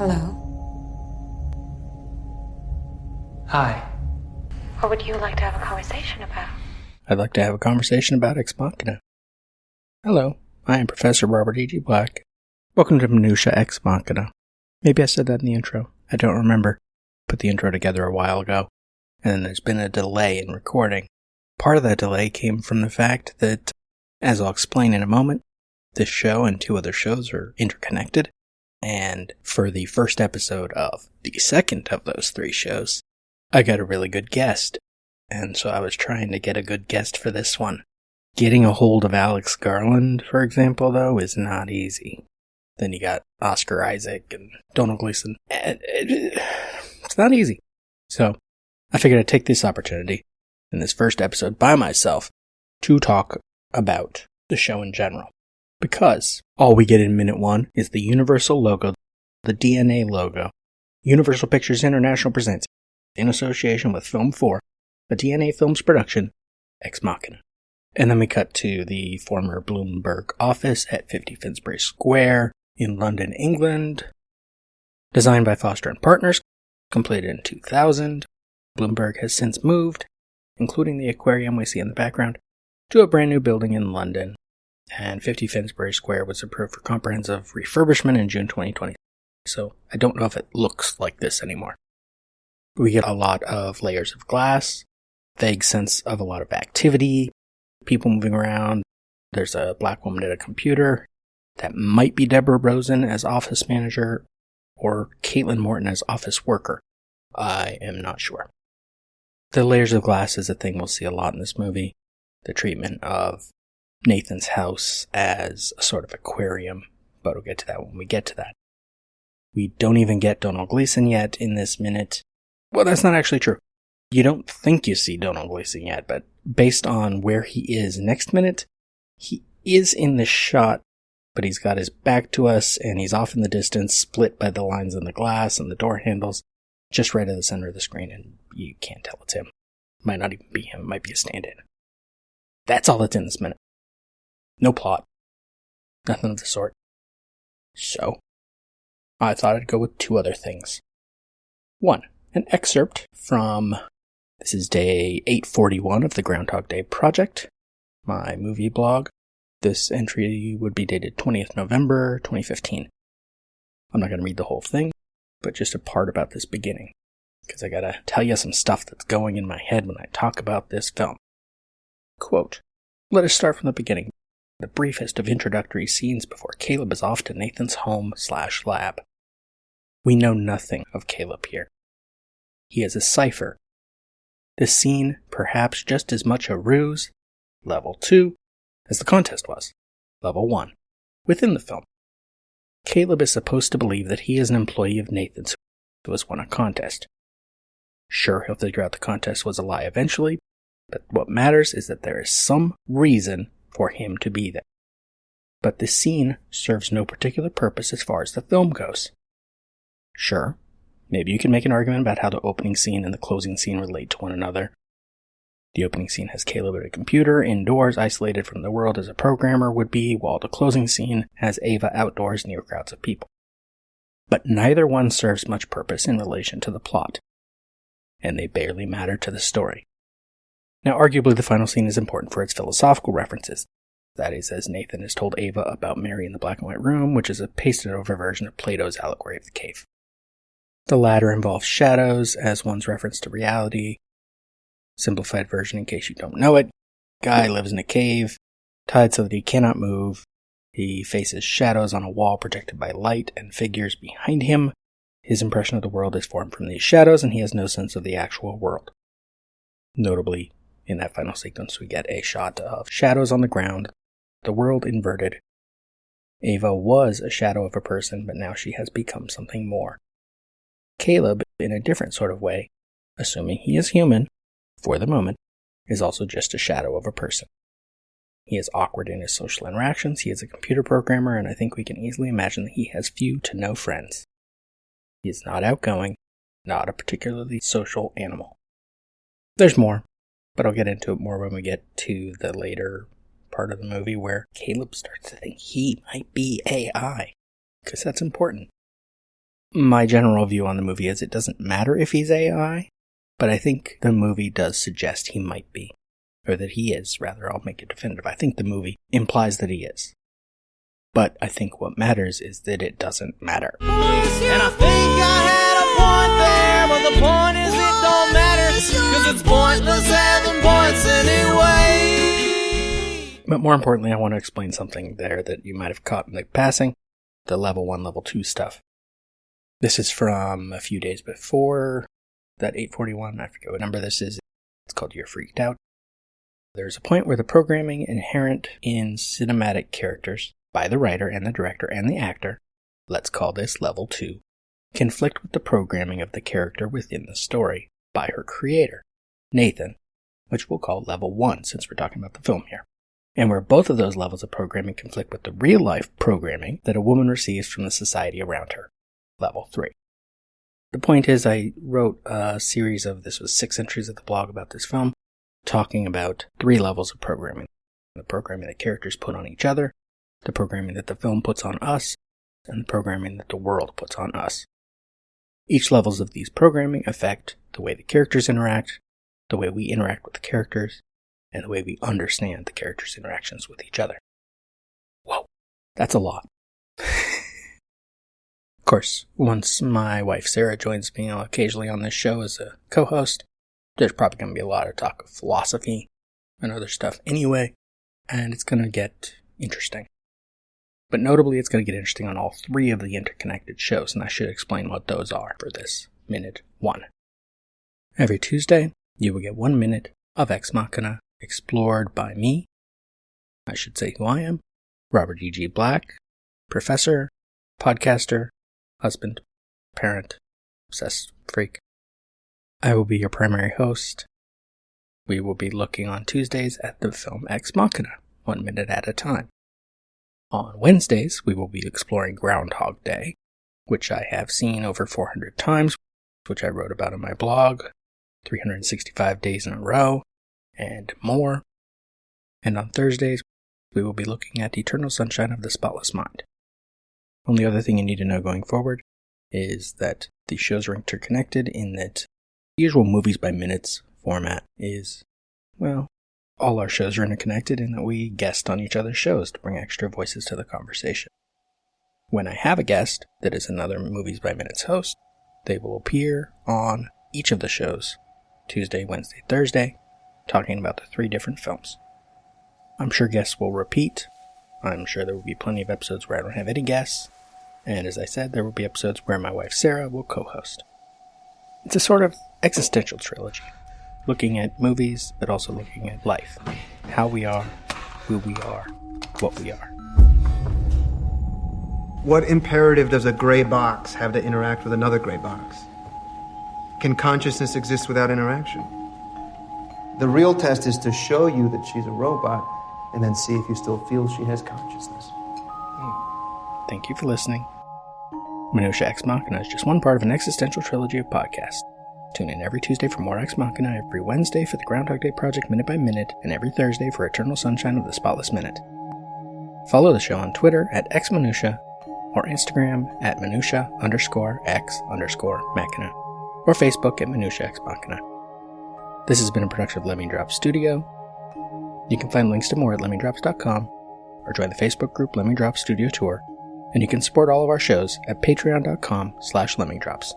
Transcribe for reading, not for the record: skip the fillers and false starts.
Hello. Hi. What would you like to have a conversation about? I'd like to have a conversation about Ex Machina. Hello, I am Professor Robert E.G. Black. Welcome to Minutia Ex Machina. Maybe I said that in the intro. I don't remember. Put the intro together a while ago, and then there's been a delay in recording. Part of that delay came from the fact that, as I'll explain in a moment, this show and two other shows are interconnected, and for the first episode of the second of those three shows, I got a really good guest, and so I was trying to get a good guest for this one. Getting a hold of Alex Garland, for example, though, is not easy. Then you got Oscar Isaac and Donald Gleason. It's not easy. So, I figured I'd take this opportunity, in this first episode by myself, to talk about the show in general. Because all we get in minute one is the Universal logo, the DNA logo. Universal Pictures International presents, in association with Film 4, a DNA Films production, Ex Machina. And then we cut to the former Bloomberg office at 50 Finsbury Square in London, England. Designed by Foster and Partners, completed in 2000. Bloomberg has since moved, including the aquarium we see in the background, to a brand new building in London. And 50 Finsbury Square was approved for comprehensive refurbishment in June 2020. So I don't know if it looks like this anymore. We get a lot of layers of glass, vague sense of a lot of activity, people moving around. There's a black woman at a computer. That might be Deborah Rosen as office manager, or Caitlin Morton as office worker. I am not sure. The layers of glass is a thing we'll see a lot in this movie. The treatment of Nathan's house as a sort of aquarium, but we'll get to that when we get to that. We don't even get Donald Gleason yet in this minute. Well, that's not actually true. You don't think you see Donald Gleason yet, but based on where he is next minute, he is in the shot, but he's got his back to us, and he's off in the distance, split by the lines in the glass and the door handles, just right at the center of the screen, and you can't tell it's him. Might not even be him, it might be a stand-in. That's all that's in this minute. No plot. Nothing of the sort. So, I thought I'd go with two other things. One, an excerpt from, this is day 841 of the Groundhog Day Project, my movie blog. This entry would be dated 20th November 2015. I'm not going to read the whole thing, but just a part about this beginning, because I gotta tell you some stuff that's going in my head when I talk about this film. Quote, "Let us start from the beginning. The briefest of introductory scenes before Caleb is off to Nathan's home/lab. We know nothing of Caleb here. He is a cipher. This scene, perhaps just as much a ruse, level 2, as the contest was, level 1, within the film. Caleb is supposed to believe that he is an employee of Nathan's who has won a contest. Sure, he'll figure out the contest was a lie eventually, but what matters is that there is some reason for him to be there. But the scene serves no particular purpose as far as the film goes. Sure, maybe you can make an argument about how the opening scene and the closing scene relate to one another. The opening scene has Caleb at a computer, indoors, isolated from the world as a programmer would be, while the closing scene has Ava outdoors near crowds of people. But neither one serves much purpose in relation to the plot, and they barely matter to the story. Now, arguably, the final scene is important for its philosophical references. That is, as Nathan has told Ava about Mary in the black and white room, which is a pasted-over version of Plato's allegory of the cave. The latter involves shadows as one's reference to reality. Simplified version in case you don't know it. Guy lives in a cave, tied so that he cannot move. He faces shadows on a wall protected by light and figures behind him. His impression of the world is formed from these shadows, and he has no sense of the actual world. Notably, in that final sequence, we get a shot of shadows on the ground, the world inverted. Ava was a shadow of a person, but now she has become something more. Caleb, in a different sort of way, assuming he is human, for the moment, is also just a shadow of a person. He is awkward in his social interactions, he is a computer programmer, and I think we can easily imagine that he has few to no friends. He is not outgoing, not a particularly social animal. There's more, but I'll get into it more when we get to the later part of the movie where Caleb starts to think he might be AI, because that's important. My general view on the movie is it doesn't matter if he's AI, but I think the movie does suggest he might be. Or that he is, rather. I'll make it definitive. I think the movie implies that he is. But I think what matters is that it doesn't matter. And I think I had a point there, but the point is it don't matter, cause it's pointless having points anyway. But more importantly, I want to explain something there that you might have caught in the passing, the level 1, level 2 stuff. This is from a few days before that 841, I forget what number this is. It's called You're Freaked Out. There's a point where the programming inherent in cinematic characters by the writer and the director and the actor, let's call this level 2, conflict with the programming of the character within the story by her creator, Nathan, which we'll call level 1 since we're talking about the film here. And where both of those levels of programming conflict with the real-life programming that a woman receives from the society around her, level 3. The point is, I wrote a series of, this was 6 entries of the blog about this film, talking about 3 levels of programming. The programming that characters put on each other, the programming that the film puts on us, and the programming that the world puts on us. Each levels of these programming affect the way the characters interact, the way we interact with the characters, and the way we understand the characters' interactions with each other. Whoa, that's a lot. Of course, once my wife Sarah joins me occasionally on this show as a co-host, there's probably going to be a lot of talk of philosophy and other stuff anyway, and it's going to get interesting. But notably, it's going to get interesting on all 3 of the interconnected shows, and I should explain what those are for this minute 1. Every Tuesday, you will get 1 minute of Ex Machina explored by me. I should say who I am. Robert E.G. Black, professor, podcaster, husband, parent, obsessed freak. I will be your primary host. We will be looking on Tuesdays at the film Ex Machina, 1 minute at a time. On Wednesdays, we will be exploring Groundhog Day, which I have seen over 400 times, which I wrote about in my blog, 365 days in a row, and more. And on Thursdays, we will be looking at Eternal Sunshine of the Spotless Mind. Only other thing you need to know going forward is that these shows are interconnected in that the usual movies by minutes format is, well, all our shows are interconnected in that we guest on each other's shows to bring extra voices to the conversation. When I have a guest that is another Movies by Minutes host, they will appear on each of the shows, Tuesday, Wednesday, Thursday, talking about the 3 different films. I'm sure guests will repeat. I'm sure there will be plenty of episodes where I don't have any guests. And as I said, there will be episodes where my wife Sarah will co-host. It's a sort of existential trilogy, looking at movies, but also looking at life. How we are, who we are, what we are. What imperative does a gray box have to interact with another gray box? Can consciousness exist without interaction? The real test is to show you that she's a robot and then see if you still feel she has consciousness. Thank you for listening. Minutia Ex Machina is just one part of an existential trilogy of podcasts. Tune in every Tuesday for more Ex Machina, every Wednesday for the Groundhog Day Project Minute by Minute, and every Thursday for Eternal Sunshine of the Spotless Minute. Follow the show on Twitter at xminutia or Instagram at minutia_x_machina or Facebook at Minutia Ex Machina. This has been a production of Lemming Drops Studio. You can find links to more at lemmingdrops.com or join the Facebook group Lemming Drops Studio Tour, and you can support all of our shows at patreon.com/lemmingdrops.